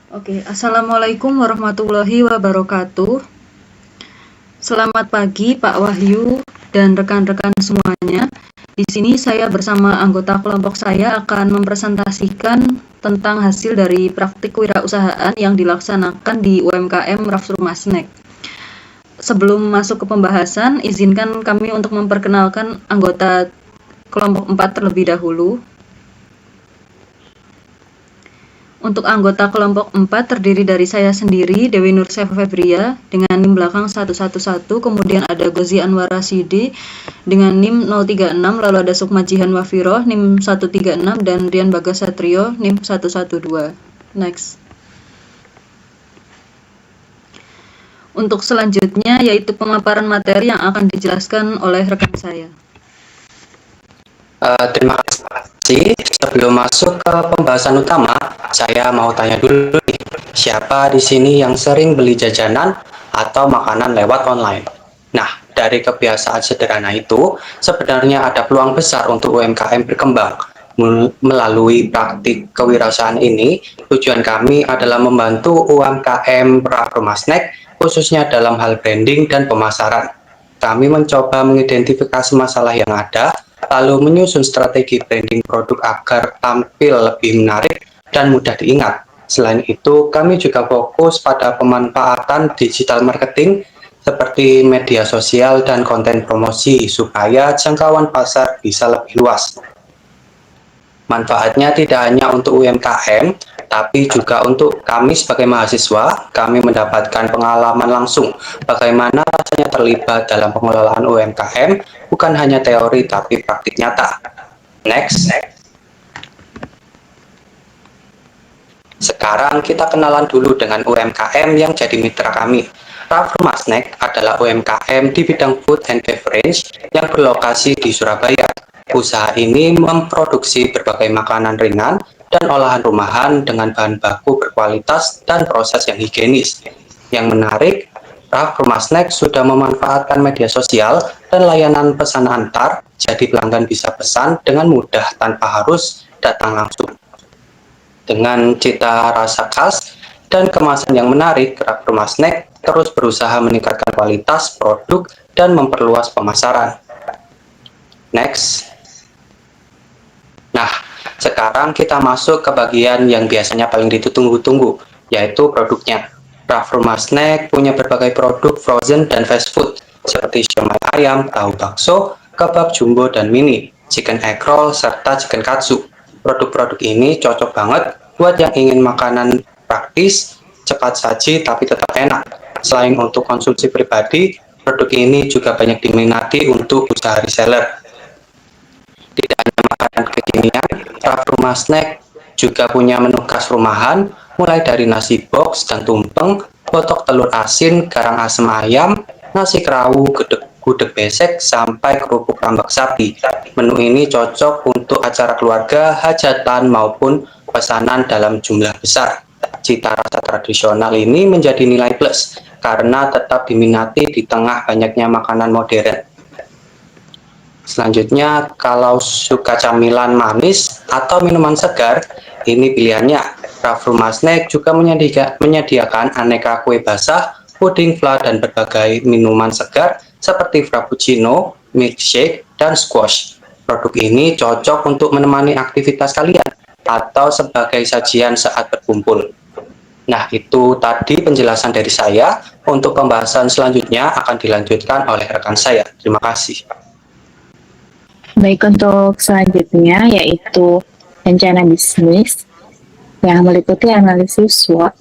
Oke, Assalamualaikum warahmatullahi wabarakatuh. Selamat pagi Pak Wahyu dan rekan-rekan semuanya. Di sini saya bersama anggota kelompok saya akan mempresentasikan tentang hasil dari praktik kewirausahaan yang dilaksanakan di UMKM Raf Rumah Snack. Sebelum masuk ke pembahasan, izinkan kami untuk memperkenalkan anggota kelompok 4 terlebih dahulu. Untuk anggota kelompok 4 terdiri dari saya sendiri, Dewi Nursefa Febria, dengan NIM belakang 111, kemudian ada Gozi Anwar Rasidi dengan NIM 036, lalu ada Sukma Jihan Wafiroh, NIM 136, dan Rian Bagas Satrio, NIM 112. Next. Untuk selanjutnya, yaitu pemaparan materi yang akan dijelaskan oleh rekan saya. Terima kasih. Sebelum masuk ke pembahasan utama, saya mau tanya dulu nih, siapa di sini yang sering beli jajanan atau makanan lewat online? Nah, dari kebiasaan sederhana itu, sebenarnya ada peluang besar untuk UMKM berkembang. Melalui praktik kewirausahaan ini, tujuan kami adalah membantu UMKM Rumah Snack, khususnya dalam hal branding dan pemasaran. Kami mencoba mengidentifikasi masalah yang ada, lalu menyusun strategi branding produk agar tampil lebih menarik dan mudah diingat. Selain itu, kami juga fokus pada pemanfaatan digital marketing seperti media sosial dan konten promosi supaya jangkauan pasar bisa lebih luas. Manfaatnya tidak hanya untuk UMKM, tapi juga untuk kami sebagai mahasiswa. Kami mendapatkan pengalaman langsung bagaimana rasanya terlibat dalam pengelolaan UMKM, bukan hanya teori tapi praktik nyata. Next. Sekarang kita kenalan dulu dengan UMKM yang jadi mitra kami. Raf Rumah Snack adalah UMKM di bidang food and beverage yang berlokasi di Surabaya. Usaha ini memproduksi berbagai makanan ringan dan olahan rumahan dengan bahan baku berkualitas dan proses yang higienis. Yang menarik, Raf Rumah Snack sudah memanfaatkan media sosial dan layanan pesan antar, jadi pelanggan bisa pesan dengan mudah tanpa harus datang langsung. Dengan cita rasa khas dan kemasan yang menarik, Raf Rumah Snack terus berusaha meningkatkan kualitas produk dan memperluas pemasaran. Next. Nah, sekarang kita masuk ke bagian yang biasanya paling ditunggu-tunggu, yaitu produknya. Raf Rumah Snack punya berbagai produk frozen dan fast food, seperti siomay ayam, tahu bakso, kebab jumbo dan mini, chicken egg roll, serta chicken katsu. Produk-produk ini cocok banget buat yang ingin makanan praktis, cepat saji, tapi tetap enak. Selain untuk konsumsi pribadi, produk ini juga banyak diminati untuk usaha reseller. Tidak hanya makanan kekinian, Raf Rumah Snack juga punya menu khas rumahan, mulai dari nasi box dan tumpeng, lotok telur asin, garang asem ayam, nasi kerawu, gudeg besek, sampai kerupuk rambak sapi. Menu ini cocok untuk acara keluarga, hajatan, maupun pesanan dalam jumlah besar. Cita rasa tradisional ini menjadi nilai plus, karena tetap diminati di tengah banyaknya makanan modern. Selanjutnya, kalau suka camilan manis atau minuman segar, ini pilihannya. Raf Rumah Snack juga menyediakan aneka kue basah, puding flan, dan berbagai minuman segar seperti frappuccino, milkshake, dan squash. Produk ini cocok untuk menemani aktivitas kalian atau sebagai sajian saat berkumpul. Nah, itu tadi penjelasan dari saya. Untuk pembahasan selanjutnya akan dilanjutkan oleh rekan saya. Terima kasih. Baik, untuk selanjutnya yaitu rencana bisnis yang meliputi analisis SWOT,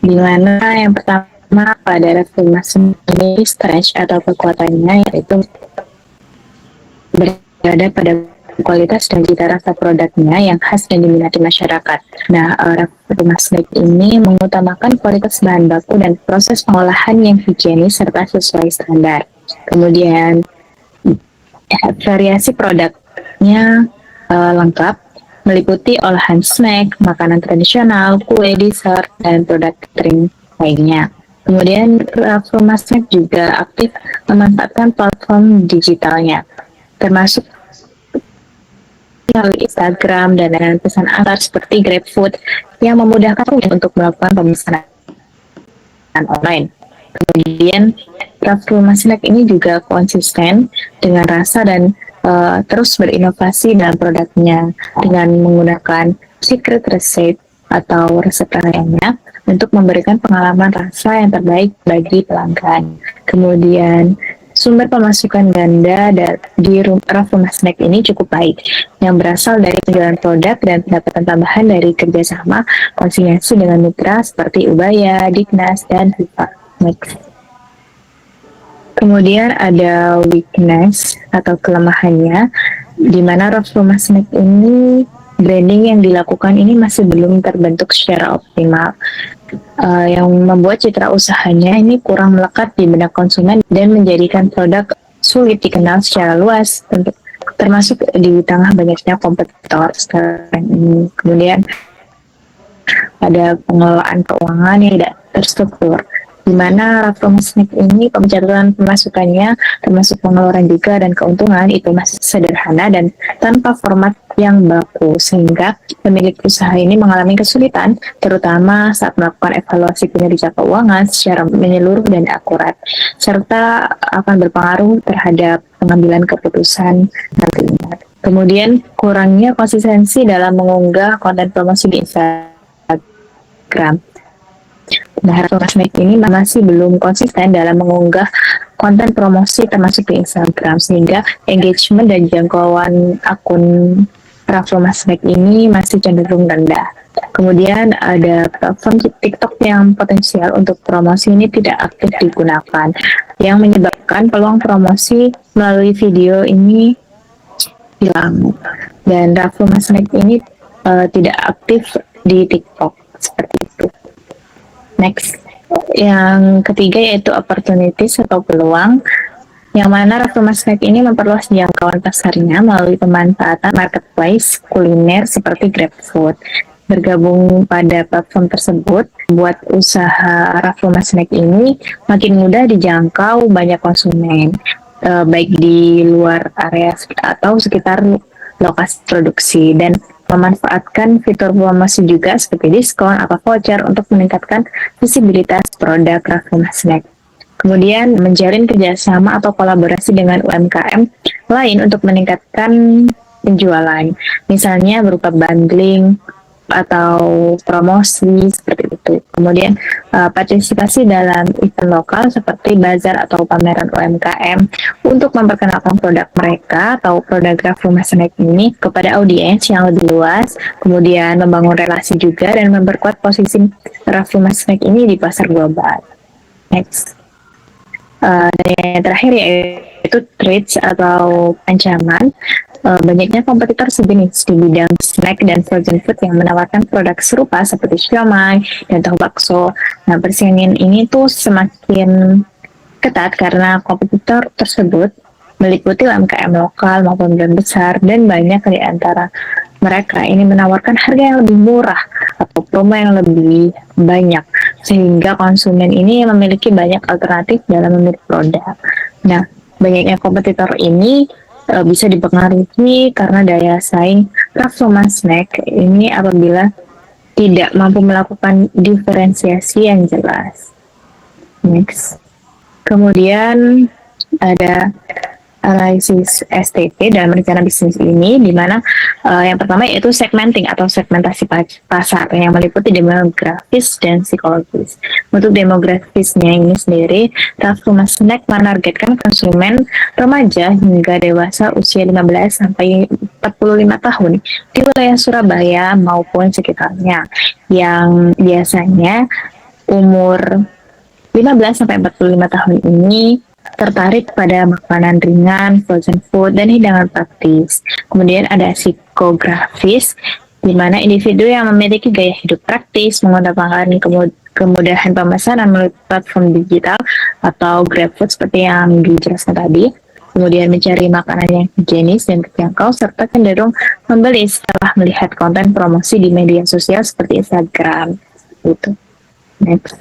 di mana yang pertama pada Raf sendiri stretch atau kekuatannya yaitu berada pada kualitas dan cita rasa produknya yang khas dan diminati masyarakat. Nah, Raf Rumah Snack ini mengutamakan kualitas bahan baku dan proses pengolahan yang higienis serta sesuai standar. Kemudian variasi produknya lengkap, meliputi olahan snack, makanan tradisional, kue, dessert, dan produk catering lainnya. Kemudian Raf Rumah Snack juga aktif memanfaatkan platform digitalnya, termasuk melalui Instagram dan layanan pesan antar seperti GrabFood yang memudahkan untuk melakukan pemesanan online. Kemudian Raffi Mas Snack ini juga konsisten dengan rasa dan terus berinovasi dalam produknya dengan menggunakan secret recipe atau resep lainnya untuk memberikan pengalaman rasa yang terbaik bagi pelanggan. Kemudian sumber pemasukan ganda di Raffi Mas Snack ini cukup baik, yang berasal dari penjualan produk dan pendapatan tambahan dari kerjasama konsinyasi dengan mitra seperti Ubaya, Dignas, dan Viva. Next. Kemudian ada weakness atau kelemahannya, di mana Raffi Mas Snack ini branding yang dilakukan ini masih belum terbentuk secara optimal, yang membuat citra usahanya ini kurang melekat di benak konsumen dan menjadikan produk sulit dikenal secara luas, termasuk di tengah banyaknya kompetitor sekarang ini. Kemudian ada pengelolaan keuangan yang tidak terstruktur, di mana Raffi Mas Snack ini pencatatan pemasukannya termasuk pengeluaran juga dan keuntungan itu masih sederhana dan tanpa format yang baku, sehingga pemilik usaha ini mengalami kesulitan terutama saat melakukan evaluasi kinerja keuangan secara menyeluruh dan akurat, serta akan berpengaruh terhadap pengambilan keputusan nantinya. Kemudian kurangnya konsistensi dalam mengunggah konten promosi di Instagram. Nah, Raffi Mas Snack ini masih belum konsisten dalam mengunggah konten promosi termasuk di Instagram, sehingga engagement dan jangkauan akun Raffi Mas Snack ini masih cenderung rendah. Kemudian ada platform TikTok yang potensial untuk promosi ini tidak aktif digunakan, yang menyebabkan peluang promosi melalui video ini hilang. Dan Raffi Mas Snack ini tidak aktif di TikTok seperti itu. Next, yang ketiga yaitu opportunities atau peluang, yang mana Raffi Mas Snack ini memperluas jangkauan pasarnya melalui pemanfaatan marketplace kuliner seperti GrabFood. Bergabung pada platform tersebut buat usaha Raffi Mas Snack ini makin mudah dijangkau banyak konsumen, baik di luar area atau sekitar lokasi produksi, dan memanfaatkan fitur promosi juga seperti diskon atau voucher untuk meningkatkan visibilitas produk Raffi Mas Snack. Kemudian menjalin kerjasama atau kolaborasi dengan UMKM lain untuk meningkatkan penjualan, misalnya berupa bundling atau promosi seperti itu. Kemudian partisipasi dalam event lokal seperti bazar atau pameran UMKM untuk memperkenalkan produk mereka atau produk Raffi Mas Snack ini kepada audiens yang lebih luas. Kemudian membangun relasi juga dan memperkuat posisi Raffi Mas Snack ini di pasar global. Next. Dan yang terakhir yaitu threats atau ancaman. Banyaknya kompetitor sejenis di bidang snack dan frozen food yang menawarkan produk serupa seperti siomay dan tahu bakso. Nah, persaingan ini tuh semakin ketat karena kompetitor tersebut meliputi UMKM lokal maupun brand besar, dan banyak di antara mereka ini menawarkan harga yang lebih murah atau promo yang lebih banyak, sehingga konsumen ini memiliki banyak alternatif dalam memilih produk. Nah, banyaknya kompetitor ini bisa dipengaruhi karena daya saing Raffi Mas Snack ini apabila tidak mampu melakukan diferensiasi yang jelas. Next. Kemudian ada analisis STP dalam rencana bisnis ini, di mana yang pertama yaitu segmenting atau segmentasi pasar yang meliputi demografis dan psikologis. Untuk demografisnya ini sendiri, Raffi Mas Snack menargetkan konsumen remaja hingga dewasa usia 15 sampai 45 tahun di wilayah Surabaya maupun sekitarnya, yang biasanya umur 15 sampai 45 tahun ini tertarik pada makanan ringan, frozen food, dan hidangan praktis. Kemudian ada psikografis, di mana individu yang memiliki gaya hidup praktis, menggunakan kemudahan pemesanan melalui platform digital atau GrabFood seperti yang dijelaskan tadi. Kemudian mencari makanan yang higienis dan terjangkau, serta cenderung membeli setelah melihat konten promosi di media sosial seperti Instagram. Itu. Next.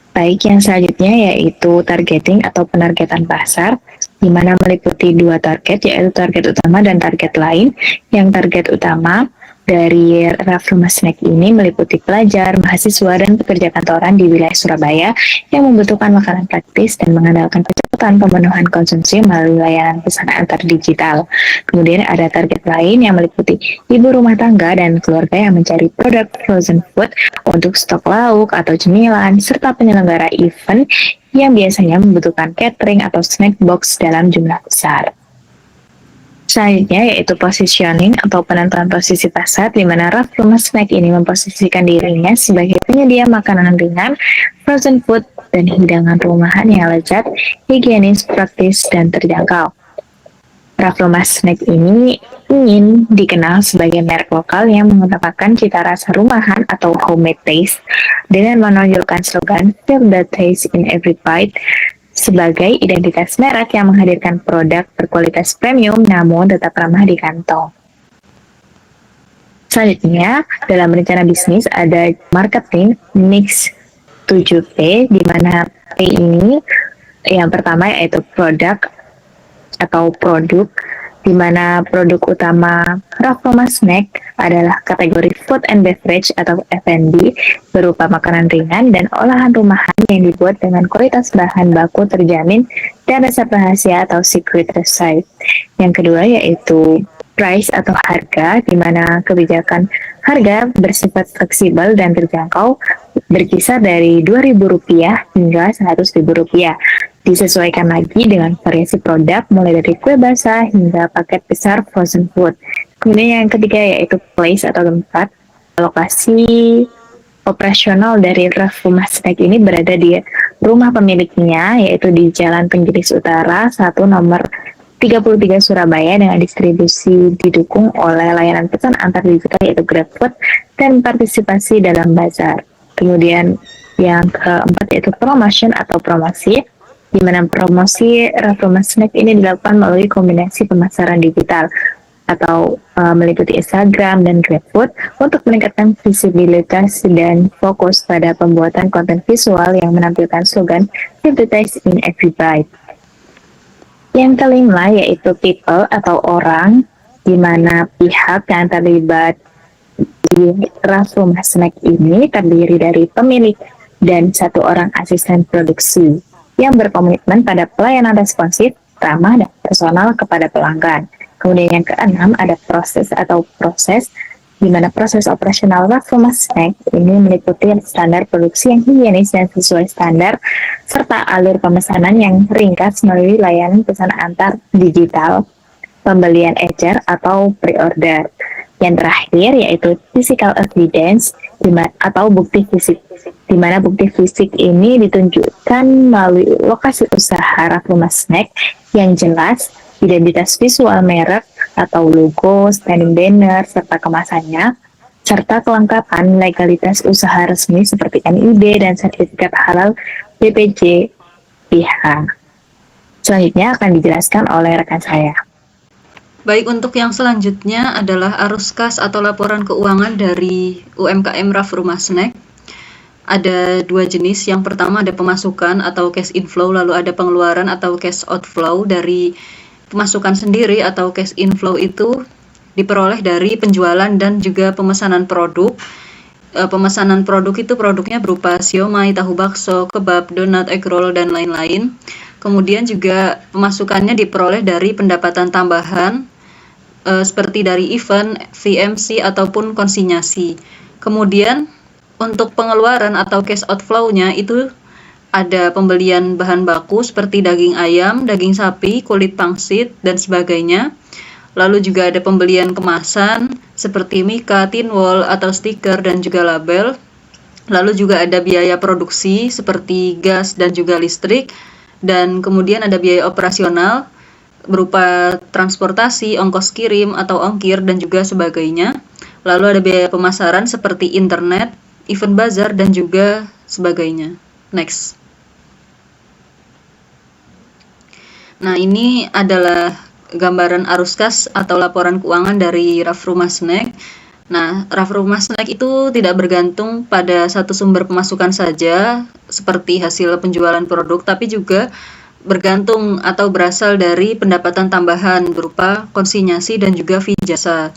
Baik, yang selanjutnya yaitu targeting atau penargetan pasar. di mana meliputi dua target, yaitu target utama dan target lain. Yang target utama dari Raf Rumah Snack ini meliputi pelajar, mahasiswa, dan pekerja kantoran di wilayah Surabaya yang membutuhkan makanan praktis dan mengandalkan kecepatan pemenuhan konsumsi melalui layanan pesan antar digital. Kemudian ada target lain yang meliputi ibu rumah tangga dan keluarga yang mencari produk frozen food untuk stok lauk atau cemilan, serta penyelenggara event yang biasanya membutuhkan catering atau snack box dalam jumlah besar. Selanjutnya yaitu positioning atau penentuan posisi pasar, di mana Raf Rumah Snack ini memposisikan dirinya sebagai penyedia makanan ringan, frozen food, dan hidangan rumahan yang lezat, higienis, praktis, dan terjangkau. Raf Rumah Snack ini ingin dikenal sebagai merek lokal yang mengutamakan cita rasa rumahan atau homemade taste dengan menonjolkan slogan "Feel the taste in every bite" sebagai identitas merek yang menghadirkan produk berkualitas premium namun tetap ramah di kantong. Selanjutnya, dalam rencana bisnis ada marketing mix 7P, di mana P ini yang pertama yaitu produk, di mana produk utama Raf Rumah Snack adalah kategori food and beverage atau F&B berupa makanan ringan dan olahan rumahan yang dibuat dengan kualitas bahan baku terjamin dan resep rahasia atau secret recipe. Yang kedua yaitu price atau harga, di mana kebijakan harga bersifat fleksibel dan terjangkau, berkisar dari Rp2.000 hingga Rp100.000. Disesuaikan lagi dengan variasi produk mulai dari kue basah hingga paket besar frozen food. Kemudian yang ketiga yaitu place atau tempat. Lokasi operasional dari Raf Rumah Snack ini berada di rumah pemiliknya, yaitu di Jalan Penggiris Utara 1 nomor 33 Surabaya, dengan distribusi didukung oleh layanan pesan antar digital yaitu GrabFood dan partisipasi dalam bazar. Kemudian yang keempat yaitu promotion atau promosi, di mana promosi Raf Rumah Snack ini dilakukan melalui kombinasi pemasaran digital atau meliputi Instagram dan GrabFood untuk meningkatkan visibilitas dan fokus pada pembuatan konten visual yang menampilkan slogan "Feel the taste in every bite". Yang kelima yaitu people atau orang, di mana pihak yang terlibat di Raf Rumah Snack ini terdiri dari pemilik dan 1 orang asisten produksi yang berkomitmen pada pelayanan responsif, ramah, dan personal kepada pelanggan. Kemudian yang keenam ada proses, di mana proses operasional Raf Rumah Snack ini meliputi standar produksi yang higienis dan sesuai standar, serta alur pemesanan yang ringkas melalui layanan pesan antar digital, pembelian ecer atau pre-order. Yang terakhir yaitu physical evidence atau bukti fisik, di mana bukti fisik ini ditunjukkan melalui lokasi usaha Raf Rumah Snack yang jelas, identitas visual merek atau logo, standing banner, serta kemasannya, serta kelengkapan legalitas usaha resmi seperti NIB dan sertifikat halal BPJPH. Selanjutnya akan dijelaskan oleh rekan saya. Baik, untuk yang selanjutnya adalah arus kas atau laporan keuangan dari UMKM Raf Rumah Snack. Ada 2 jenis. Yang pertama ada pemasukan atau cash inflow, lalu ada pengeluaran atau cash outflow. Dari pemasukan sendiri atau cash inflow itu diperoleh dari penjualan dan juga pemesanan produk. Pemesanan produk itu produknya berupa siomay, tahu bakso, kebab, donat, egg roll, dan lain-lain. Kemudian juga pemasukannya diperoleh dari pendapatan tambahan seperti dari event, VMC, ataupun konsinyasi. Kemudian untuk pengeluaran atau cash outflow-nya itu ada pembelian bahan baku seperti daging ayam, daging sapi, kulit pangsit, dan sebagainya. Lalu juga ada pembelian kemasan seperti mika, tin wall, atau stiker, dan juga label. Lalu juga ada biaya produksi seperti gas dan juga listrik. Dan kemudian ada biaya operasional berupa transportasi, ongkos kirim atau ongkir, dan juga sebagainya. Lalu ada biaya pemasaran seperti internet, event bazar, dan juga sebagainya. Next. Nah, ini adalah gambaran arus kas atau laporan keuangan dari Raf Rumah Snack. Nah, Raf Rumah Snack itu tidak bergantung pada satu sumber pemasukan saja, seperti hasil penjualan produk, tapi juga bergantung atau berasal dari pendapatan tambahan berupa konsinyasi dan juga fee jasa.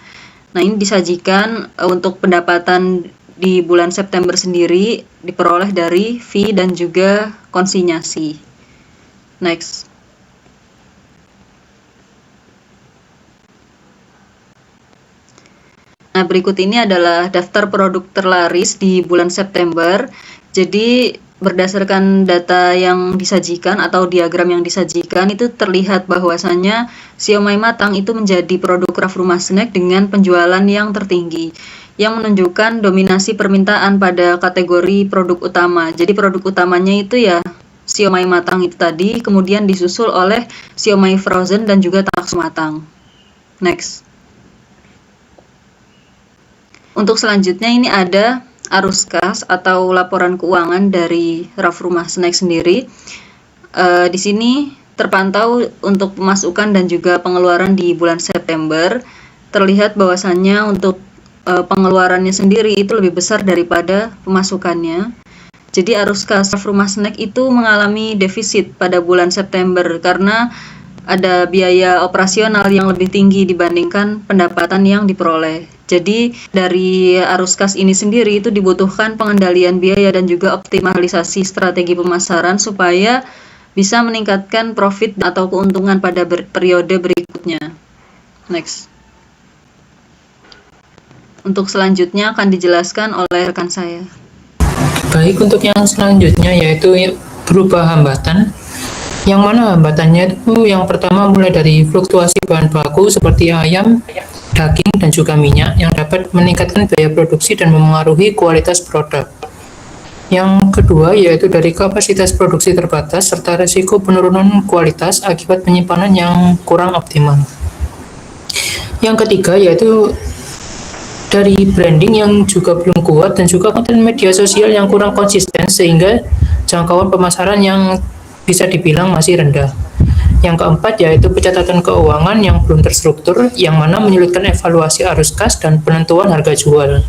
Nah, ini disajikan untuk pendapatan di bulan September sendiri diperoleh dari fee dan juga konsinyasi. Next. Nah, berikut ini adalah daftar produk terlaris di bulan September. Jadi, berdasarkan data yang disajikan atau diagram yang disajikan itu terlihat bahwasannya siomay matang itu menjadi produk Raf Rumah Snack dengan penjualan yang tertinggi yang menunjukkan dominasi permintaan pada kategori produk utama. Jadi produk utamanya itu ya siomay matang itu tadi, kemudian disusul oleh siomay frozen dan juga taksu matang. Next. Untuk selanjutnya ini ada arus kas atau laporan keuangan dari Raf Rumah Snack sendiri. Di sini terpantau untuk pemasukan dan juga pengeluaran di bulan September. Terlihat bahwasannya untuk pengeluarannya sendiri itu lebih besar daripada pemasukannya. Jadi arus kas Raf Rumah Snack itu mengalami defisit pada bulan September karena ada biaya operasional yang lebih tinggi dibandingkan pendapatan yang diperoleh. Jadi dari arus kas ini sendiri itu dibutuhkan pengendalian biaya dan juga optimalisasi strategi pemasaran supaya bisa meningkatkan profit atau keuntungan pada periode berikutnya. Next. Untuk selanjutnya akan dijelaskan oleh rekan saya. Baik, untuk yang selanjutnya yaitu berupa hambatan. Yang mana hambatannya itu yang pertama mulai dari fluktuasi bahan baku seperti ayam, daging, dan juga minyak yang dapat meningkatkan biaya produksi dan memengaruhi kualitas produk. Yang kedua yaitu dari kapasitas produksi terbatas serta risiko penurunan kualitas akibat penyimpanan yang kurang optimal. Yang ketiga yaitu dari branding yang juga belum kuat dan juga konten media sosial yang kurang konsisten sehingga jangkauan pemasaran yang bisa dibilang masih rendah. Yang keempat yaitu pencatatan keuangan yang belum terstruktur yang mana menyulitkan evaluasi arus kas dan penentuan harga jual.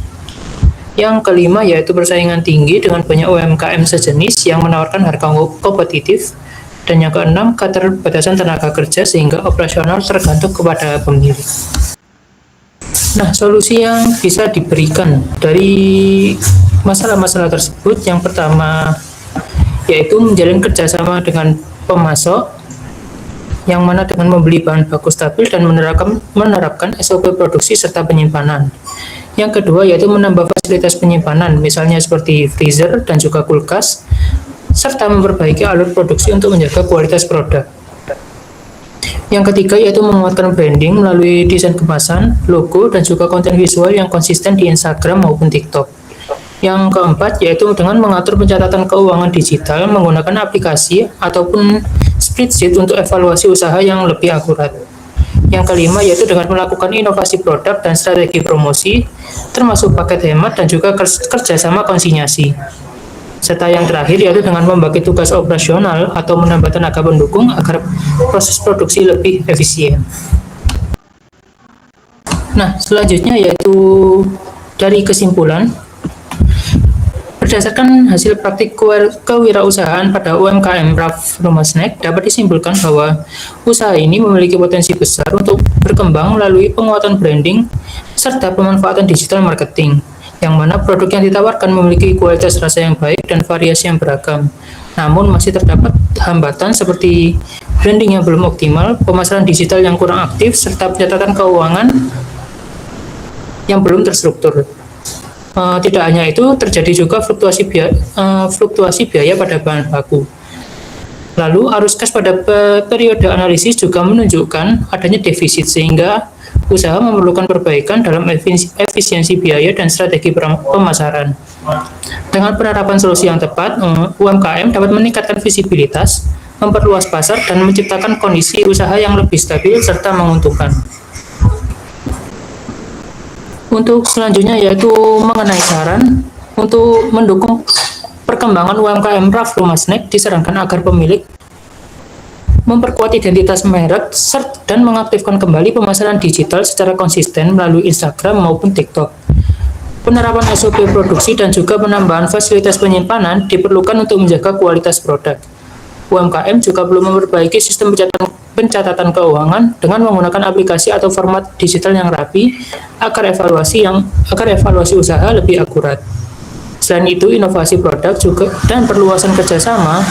Yang kelima yaitu persaingan tinggi dengan banyak UMKM sejenis yang menawarkan harga kompetitif. Dan yang keenam keterbatasan tenaga kerja sehingga operasional tergantung kepada pemilik. Nah, solusi yang bisa diberikan dari masalah-masalah tersebut yang pertama yaitu menjalin kerjasama dengan pemasok yang mana dengan membeli bahan baku stabil dan menerapkan SOP produksi serta penyimpanan. Yang kedua yaitu menambah fasilitas penyimpanan misalnya seperti freezer dan juga kulkas serta memperbaiki alur produksi untuk menjaga kualitas produk. Yang ketiga yaitu menguatkan branding melalui desain kemasan, logo, dan juga konten visual yang konsisten di Instagram maupun TikTok. Yang keempat yaitu dengan mengatur pencatatan keuangan digital menggunakan aplikasi ataupun spreadsheet untuk evaluasi usaha yang lebih akurat. Yang kelima yaitu dengan melakukan inovasi produk dan strategi promosi termasuk paket hemat dan juga kerjasama konsinyasi. Serta yang terakhir yaitu dengan membagi tugas operasional atau menambah tenaga pendukung agar proses produksi lebih efisien. Nah, selanjutnya yaitu dari kesimpulan. Berdasarkan hasil praktik kewirausahaan pada UMKM Raf Rumah Snack, dapat disimpulkan bahwa usaha ini memiliki potensi besar untuk berkembang melalui penguatan branding serta pemanfaatan digital marketing, yang mana produk yang ditawarkan memiliki kualitas rasa yang baik dan variasi yang beragam. Namun masih terdapat hambatan seperti branding yang belum optimal, pemasaran digital yang kurang aktif, serta pencatatan keuangan yang belum terstruktur. Tidak hanya itu, terjadi juga fluktuasi biaya pada bahan baku. Lalu arus kas pada periode analisis juga menunjukkan adanya defisit sehingga usaha memerlukan perbaikan dalam efisiensi biaya dan strategi pemasaran. Dengan penerapan solusi yang tepat, UMKM dapat meningkatkan visibilitas, memperluas pasar, dan menciptakan kondisi usaha yang lebih stabil serta menguntungkan. Untuk selanjutnya yaitu mengenai saran untuk mendukung perkembangan UMKM Raf Rumah Snack disarankan agar pemilik memperkuat identitas merek dan mengaktifkan kembali pemasaran digital secara konsisten melalui Instagram maupun TikTok. Penerapan SOP produksi dan juga penambahan fasilitas penyimpanan diperlukan untuk menjaga kualitas produk. UMKM juga perlu memperbaiki sistem pencatatan keuangan dengan menggunakan aplikasi atau format digital yang rapi agar evaluasi usaha lebih akurat. Selain itu, inovasi produk juga dan perluasan kerjasama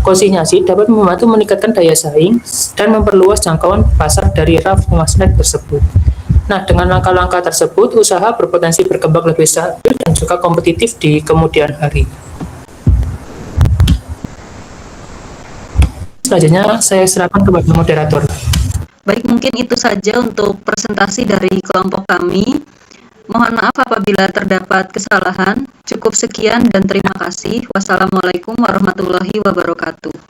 konsinyasi dapat membantu meningkatkan daya saing dan memperluas jangkauan pasar dari Raf Rumah Snack tersebut. Nah, dengan langkah-langkah tersebut, usaha berpotensi berkembang lebih stabil dan juga kompetitif di kemudian hari. Selanjutnya, saya serahkan kepada moderator. Baik, mungkin itu saja untuk presentasi dari kelompok kami. Mohon maaf apabila terdapat kesalahan. Cukup sekian dan terima kasih. Wassalamualaikum warahmatullahi wabarakatuh.